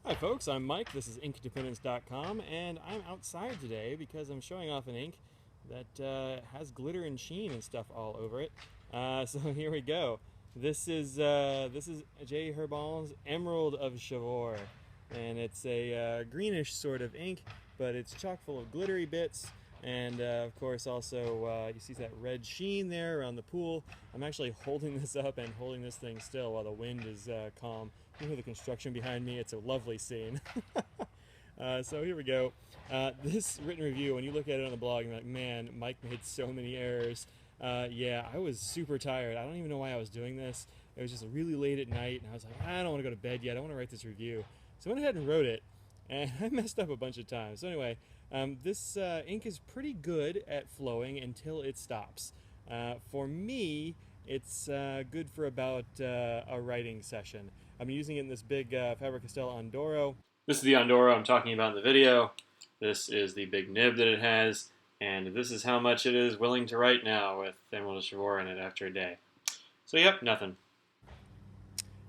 Hi folks, I'm Mike, this is InkDependence.com, and I'm outside today because I'm showing off an ink that has glitter and sheen and stuff all over it. So here we go. This is J. Herbin's Emerald of Chivor, and it's a greenish sort of ink, but it's chock full of glittery bits, and of course also you see that red sheen there around the pool. I'm actually holding this up and holding this thing still while the wind is calm. You hear the construction behind me. It's a lovely scene. So here we go. This written review, when you look at it on the blog, you're like, man, Mike made so many errors. Yeah, I was super tired. I don't even know why I was doing this. It was just really late at night, and I was like, I don't want to go to bed yet. I want to write this review. So I went ahead and wrote it, and I messed up a bunch of times. So anyway, this ink is pretty good at flowing until it stops. For me, it's good for about a writing session. I'm using it in this big Faber-Castell Ondoro. This is the Ondoro I'm talking about in the video. This is the big nib that it has, and this is how much it is willing to write now with Emerald of Chivor in it after a day. So yep, nothing.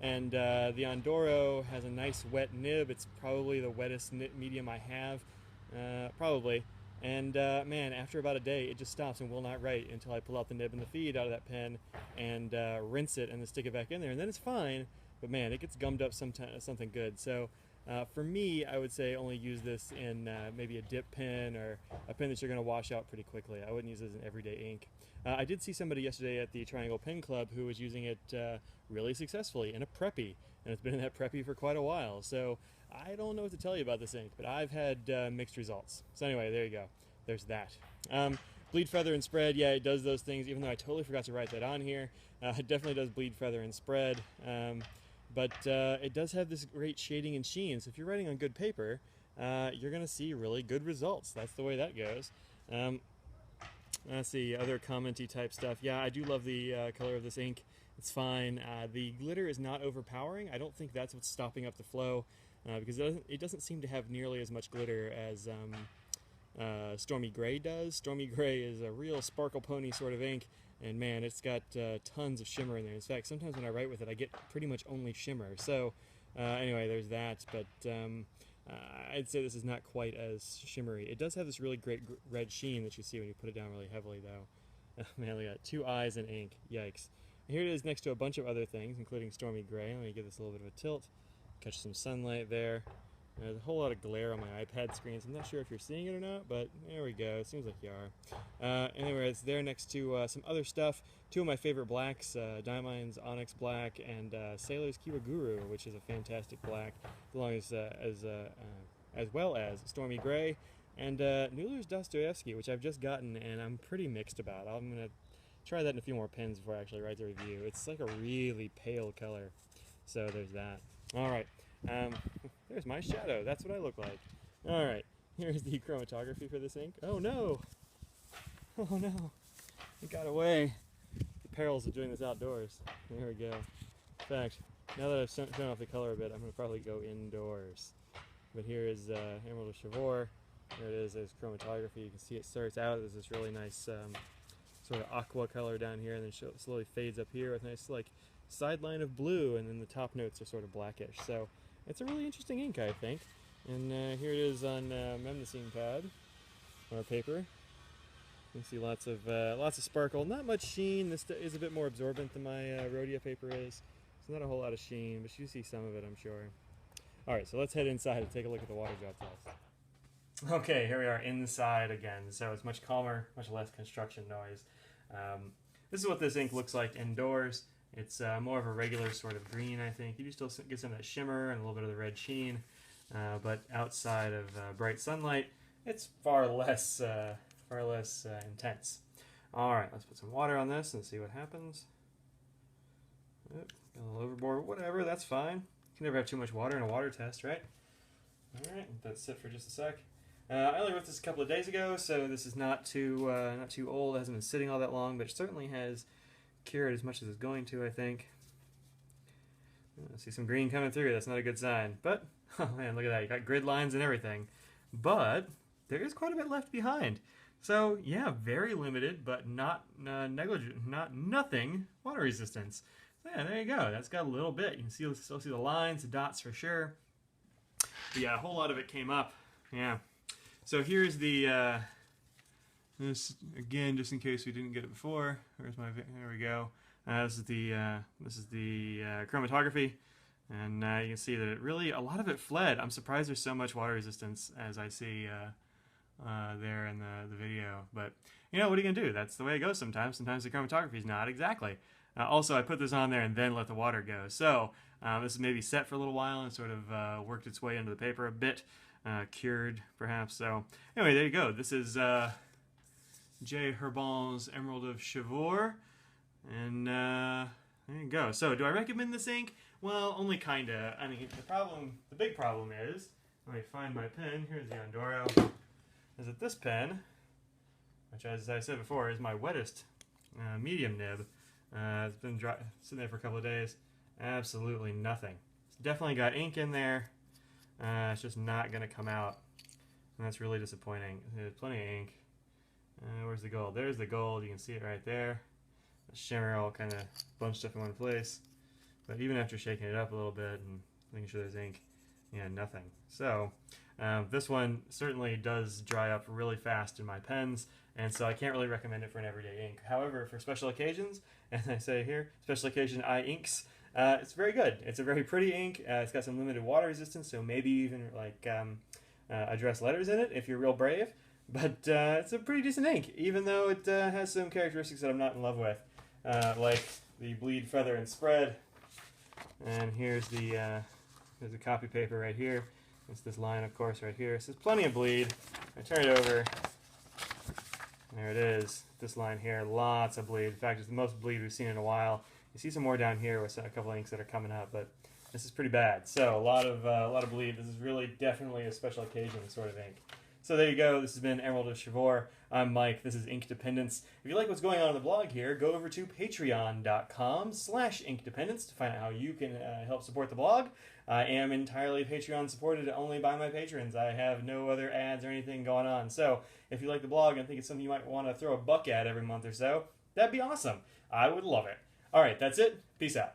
And the Ondoro has a nice wet nib. It's probably the wettest medium I have, probably. And man, after about a day, it just stops and will not write until I pull out the nib and the feed out of that pen and rinse it and then stick it back in there, and then it's fine. But man, it gets gummed up something good. So for me, I would say only use this in maybe a dip pen or a pen that you're going to wash out pretty quickly. I wouldn't use this as an everyday ink. I did see somebody yesterday at the Triangle Pen Club who was using it really successfully in a Preppy, and it's been in that Preppy for quite a while. So I don't know what to tell you about this ink, but I've had mixed results. So anyway, there you go. There's that. Bleed, feather, and spread. Yeah, it does those things, even though I totally forgot to write that on here. It definitely does bleed, feather, and spread. But it does have this great shading and sheen. So if you're writing on good paper, you're going to see really good results. That's the way that goes. Let's see, other commenty type stuff. Yeah, I do love the color of this ink. It's fine. The glitter is not overpowering. I don't think that's what's stopping up the flow because it doesn't seem to have nearly as much glitter as Stormy Gray does. Stormy Gray is a real sparkle pony sort of ink. And man, it's got tons of shimmer in there. In fact, sometimes when I write with it, I get pretty much only shimmer. So anyway, there's that. But I'd say this is not quite as shimmery. It does have this really great red sheen that you see when you put it down really heavily, though. Man, we got 2 eyes in ink. Yikes. And here it is next to a bunch of other things, including Stormy Gray. Let me give this a little bit of a tilt. Catch some sunlight there. There's a whole lot of glare on my iPad screen, so I'm not sure if you're seeing it or not, but there we go. It seems like you are. Anyway, it's there next to some other stuff. 2 of my favorite blacks, Diamine's Onyx Black and Sailor's Kiwaguru, which is a fantastic black, as well as Stormy Gray, and Newler's Dostoevsky, which I've just gotten, and I'm pretty mixed about. I'm going to try that in a few more pens before I actually write the review. It's like a really pale color, so there's that. All right. There's my shadow. That's what I look like. Alright, here's the chromatography for this ink. Oh no! Oh no! It got away. The perils of doing this outdoors. There we go. In fact, now that I've shown off the color a bit, I'm going to probably go indoors. But here is Emerald of Chivor. There it is. There's chromatography. You can see it starts out as this really nice sort of aqua color down here, and then slowly fades up here with a nice like sideline of blue, and then the top notes are sort of blackish. So it's a really interesting ink, I think. And here it is on memnosine pad or paper. You can see lots of sparkle, not much sheen. This is a bit more absorbent than my Rhodia paper is. It's not a whole lot of sheen, but you see some of it, I'm sure. All right, so let's head inside and take a look at the water drop test. Okay, here we are inside again. So it's much calmer, much less construction noise. This is what this ink looks like indoors. It's more of a regular sort of green, I think. You do still get some of that shimmer and a little bit of the red sheen, but outside of bright sunlight, it's far less intense. All right, let's put some water on this and see what happens. Oop, got a little overboard, whatever, that's fine. You can never have too much water in a water test, right? All right, let that sit for just a sec. I only wrote this a couple of days ago, so this is not too old. It hasn't been sitting all that long, but it certainly has cured as much as it's going to, I think. I see some green coming through. That's not a good sign. But, oh man, look at that. You got grid lines and everything. But there is quite a bit left behind. So, yeah, very limited, but not negligent, nothing water resistance. So, yeah, there you go. That's got a little bit. You can still see the lines, the dots for sure. But yeah, a whole lot of it came up. Yeah. So here's the, this, again, just in case we didn't get it before. Where's my, there we go. This is the chromatography. And you can see that it really, a lot of it fled. I'm surprised there's so much water resistance as I see there in the video. But, you know, what are you going to do? That's the way it goes sometimes. Sometimes the chromatography is not exactly. Also, I put this on there and then let the water go. So this is maybe set for a little while and sort of worked its way into the paper a bit. Cured, perhaps. So, anyway, there you go. This is J. Herbin's Emerald of Chivor. And there you go. So, do I recommend this ink? Well, only kinda. I mean, the big problem is, let me find my pen. Here's the Ondoro. Is that this pen, which, as I said before, is my wettest medium nib. It's been sitting there for a couple of days. Absolutely nothing. It's definitely got ink in there. It's just not going to come out. And that's really disappointing. There's plenty of ink. Where's the gold? There's the gold. You can see it right there. The shimmer all kind of bunched up in one place. But even after shaking it up a little bit and making sure there's ink, yeah, nothing. So this one certainly does dry up really fast in my pens, and so I can't really recommend it for an everyday ink. However, for special occasions, as I say here, special occasion eye inks, it's very good. It's a very pretty ink. It's got some limited water resistance, so maybe even like address letters in it if you're real brave. But it's a pretty decent ink, even though it has some characteristics that I'm not in love with, like the bleed, feather, and spread. And here's the copy paper right here. It's this line, of course, right here. It says plenty of bleed. I turn it over. There it is. This line here, lots of bleed. In fact, it's the most bleed we've seen in a while. You see some more down here with a couple of inks that are coming up, but this is pretty bad. So a lot of bleed. This is really definitely a special occasion sort of ink. So there you go. This has been Emerald of Chivor. I'm Mike. This is Ink Dependence. If you like what's going on in the blog here, go over to patreon.com/inkdependence to find out how you can help support the blog. I am entirely Patreon supported only by my patrons. I have no other ads or anything going on. So if you like the blog and think it's something you might want to throw a buck at every month or so, that'd be awesome. I would love it. All right, that's it. Peace out.